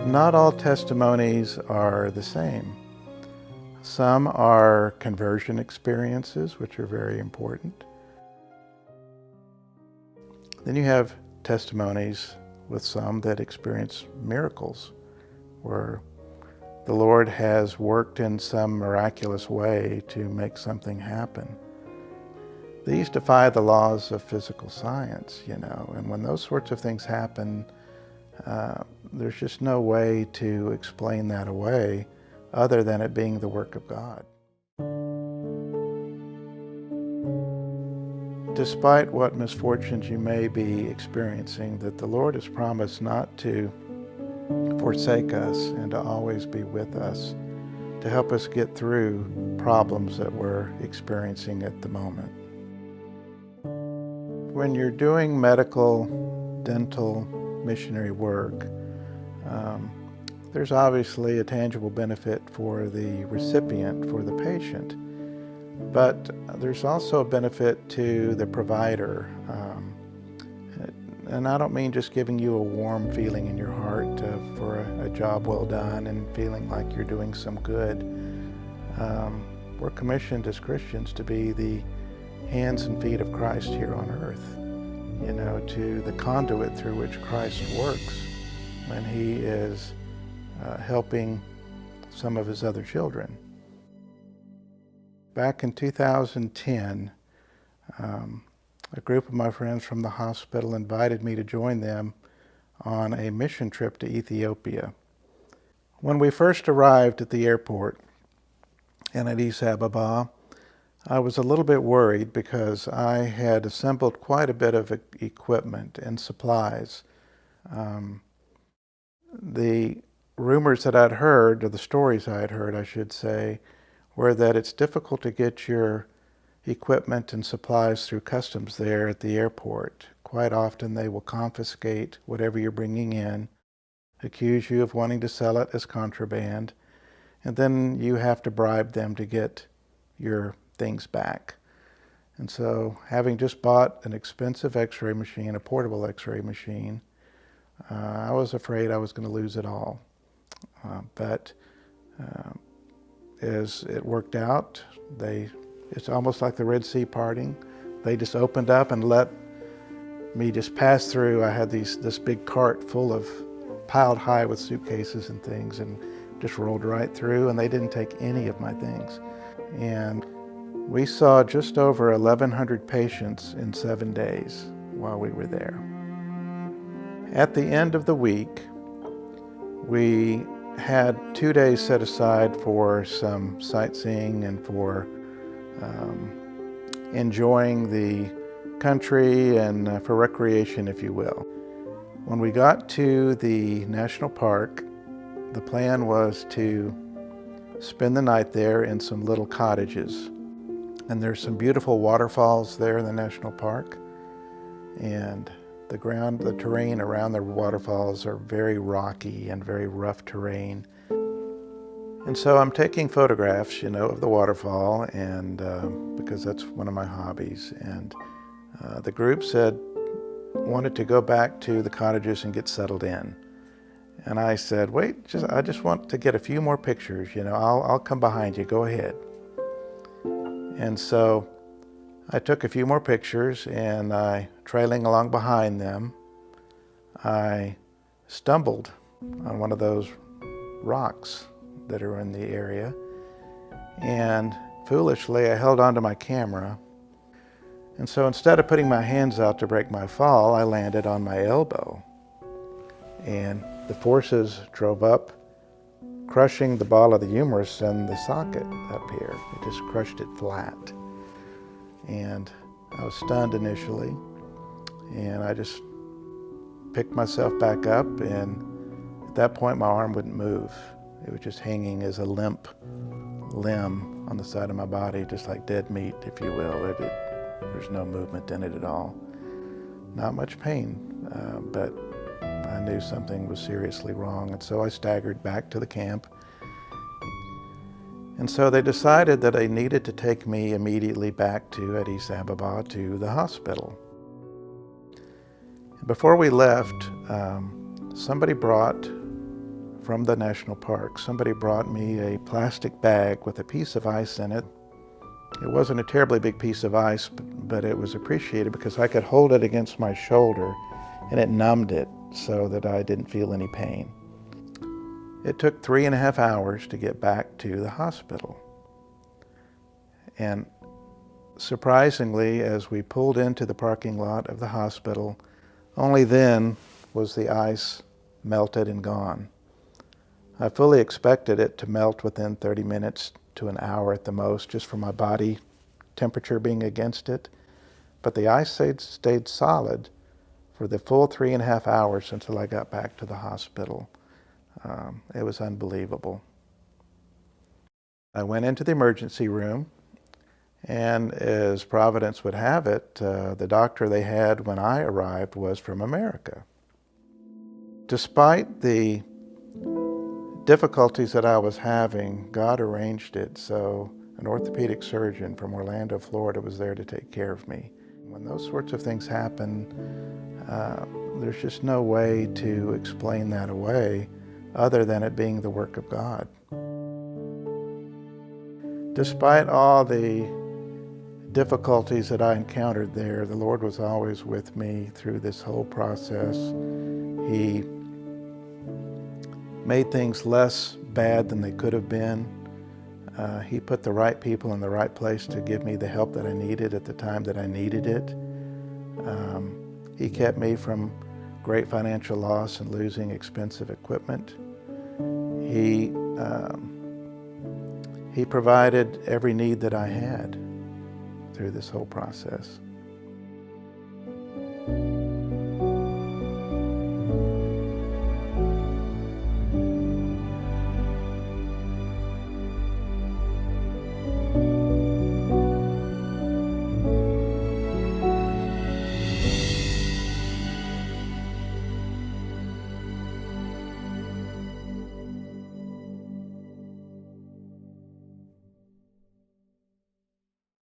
Not all testimonies are the same. Some are conversion experiences, which are very important. Then you have testimonies with some that experience miracles, where the Lord has worked in some miraculous way to make something happen. These defy the laws of physical science, and when those sorts of things happen, there's just no way to explain that away other than it being the work of God. Despite what misfortunes you may be experiencing, that the Lord has promised not to forsake us and to always be with us, to help us get through problems that we're experiencing at the moment. When you're doing medical, dental, missionary work, there's obviously a tangible benefit for the recipient, for the patient, but there's also a benefit to the provider. And I don't mean just giving you a warm feeling in your heart for a job well done and feeling like you're doing some good. We're commissioned as Christians to be the hands and feet of Christ here on earth, to the conduit through which Christ works when he is helping some of his other children. Back in 2010, a group of my friends from the hospital invited me to join them on a mission trip to Ethiopia. When we first arrived at the airport in Addis Ababa, I was a little bit worried because I had assembled quite a bit of equipment and supplies. The rumors that I'd heard, or the stories I had heard, I should say, were that it's difficult to get your equipment and supplies through customs there at the airport. Quite often they will confiscate whatever you're bringing in, accuse you of wanting to sell it as contraband, and then you have to bribe them to get your things back. And so, having just bought an expensive x-ray machine, a portable x-ray machine, I was afraid I was going to lose it all. But as it worked out, it's almost like the Red Sea parting. They just opened up and let me just pass through. I had this big cart full of, piled high with suitcases and things, and just rolled right through, and they didn't take any of my things. And we saw just over 1,100 patients in 7 days while we were there. At the end of the week, we had 2 days set aside for some sightseeing and for enjoying the country and for recreation, if you will. When we got to the national park, the plan was to spend the night there in some little cottages. And there's some beautiful waterfalls there in the national park. And the terrain around the waterfalls are very rocky and very rough terrain. And so I'm taking photographs, of the waterfall, and because that's one of my hobbies. And the group wanted to go back to the cottages and get settled in. And I said, wait, I just want to get a few more pictures, I'll come behind you, go ahead. And so I took a few more pictures, and trailing along behind them, I stumbled on one of those rocks that are in the area, and foolishly I held onto my camera. And so instead of putting my hands out to break my fall, I landed on my elbow. And the forces drove up, crushing the ball of the humerus and the socket up here. It just crushed it flat. And I was stunned initially, and I just picked myself back up, and at that point my arm wouldn't move. It was just hanging as a limp limb on the side of my body, just like dead meat, if you will. There's no movement in it at all. Not much pain, but I knew something was seriously wrong, and so I staggered back to the camp. And so they decided that they needed to take me immediately back to Addis Ababa to the hospital. Before we left, somebody brought from the national park. Somebody brought me a plastic bag with a piece of ice in it. It wasn't a terribly big piece of ice, but it was appreciated because I could hold it against my shoulder and it numbed it so that I didn't feel any pain. It took 3.5 hours to get back to the hospital. And surprisingly, as we pulled into the parking lot of the hospital, only then was the ice melted and gone. I fully expected it to melt within 30 minutes to an hour at the most, just from my body temperature being against it. But the ice stayed solid for the full 3.5 hours until I got back to the hospital. It was unbelievable. I went into the emergency room, and as Providence would have it, the doctor they had when I arrived was from America. Despite the difficulties that I was having, God arranged it so an orthopedic surgeon from Orlando, Florida was there to take care of me. When those sorts of things happen, there's just no way to explain that away other than it being the work of God. Despite all the difficulties that I encountered there, the Lord was always with me through this whole process. He made things less bad than they could have been. He put the right people in the right place to give me the help that I needed at the time that I needed it. He kept me from great financial loss and losing expensive equipment. He provided every need that I had through this whole process.